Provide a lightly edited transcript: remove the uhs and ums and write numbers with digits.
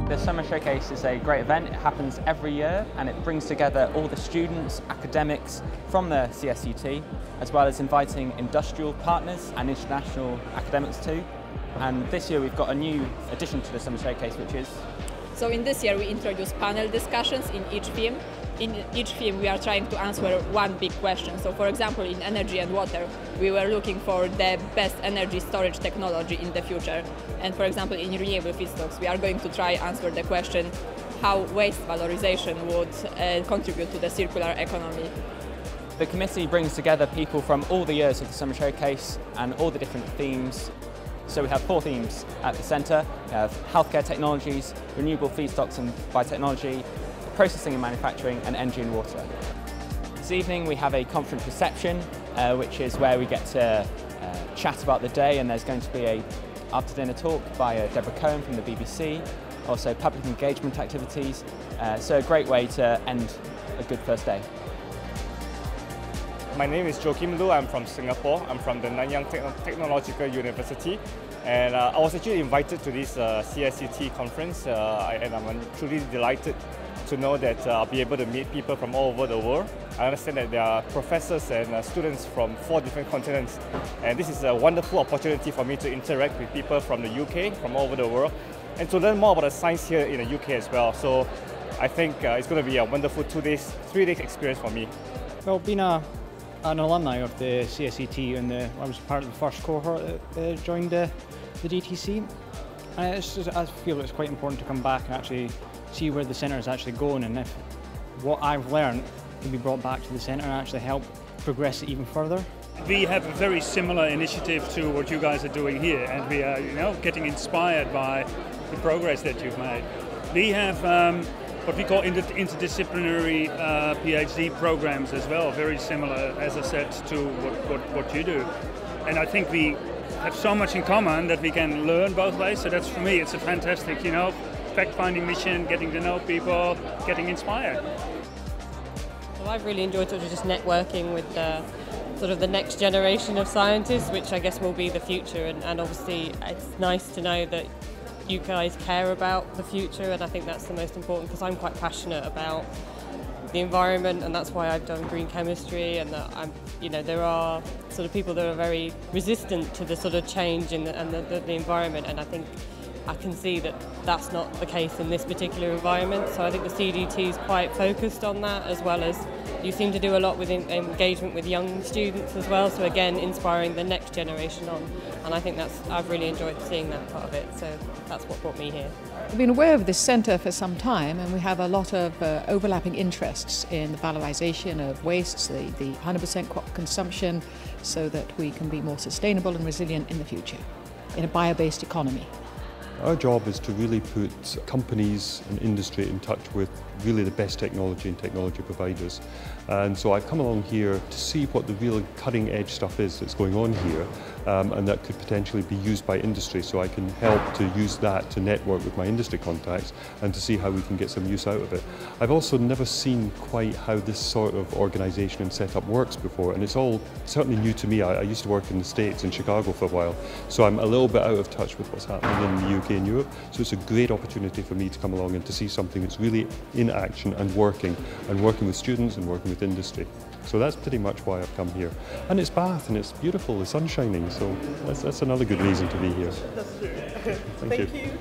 The Summer Showcase is a great event. It happens every year and it brings together all the students, academics from the CSCT, as well as inviting industrial partners and international academics too. And this year we've got a new addition to the Summer Showcase, which is... So in this year we introduce panel discussions in each theme. In each theme we are trying to answer one big question. So for example, in energy and water, we were looking for the best energy storage technology in the future. And for example, in renewable feedstocks, we are going to try answer the question how waste valorization would contribute to the circular economy. The committee brings together people from all the years of the Summer Showcase and all the different themes. So we have 4 themes at the centre. We have healthcare technologies, renewable feedstocks and biotechnology, processing and manufacturing, and energy and water. This evening we have a conference reception, which is where we get to chat about the day, and there's going to be a after dinner talk by Deborah Cohen from the BBC, also public engagement activities, so a great way to end a good first day. My name is Joachim Lu. I'm from Singapore. I'm from the Nanyang Technological University, and I was actually invited to this CSCT conference, and I'm truly delighted to know that I'll be able to meet people from all over the world. I understand that there are professors and students from 4 different continents, and this is a wonderful opportunity for me to interact with people from the UK, from all over the world, and to learn more about the science here in the UK as well. So I think it's going to be a wonderful 3-day experience for me. Well, being an alumni of the CSCT, and I was part of the first cohort that joined the DTC, and I feel it's quite important to come back and actually see where the centre is actually going, and if what I've learned can be brought back to the centre and actually help progress it even further. We have a very similar initiative to what you guys are doing here, and we are, getting inspired by the progress that you've made. We have what we call interdisciplinary PhD programs as well, very similar, as I said, to what you do. And I think we have so much in common that we can learn both ways. So that's, for me, it's a fantastic, fact-finding mission, getting to know people, getting inspired. Well, I've really enjoyed sort of just networking with the next generation of scientists, which I guess will be the future. And obviously, it's nice to know that you guys care about the future, and I think that's the most important, because I'm quite passionate about the environment, and that's why I've done green chemistry, and that there are sort of people that are very resistant to the sort of change in the environment, and I think I can see that that's not the case in this particular environment. So I think the CDT is quite focused on that, as well as you seem to do a lot with engagement with young students as well. So again, inspiring the next generation on, and I think I've really enjoyed seeing that part of it. So that's what brought me here. I've been aware of this centre for some time, and we have a lot of overlapping interests in the valorisation of wastes, the 100% crop consumption, so that we can be more sustainable and resilient in the future in a bio-based economy. Our job is to really put companies and industry in touch with really the best technology and technology providers. And so I've come along here to see what the real cutting edge stuff is that's going on here, and that could potentially be used by industry, so I can help to use that to network with my industry contacts and to see how we can get some use out of it. I've also never seen quite how this sort of organisation and setup works before, and it's all certainly new to me. I used to work in the States, in Chicago for a while, so I'm a little bit out of touch with what's happening in the UK and Europe, so it's a great opportunity for me to come along and to see something that's really in action and working with students and working with industry. So that's pretty much why I've come here. And it's Bath, and it's beautiful, the sun's shining, so that's another good reason to be here. That's true. Thank you. You.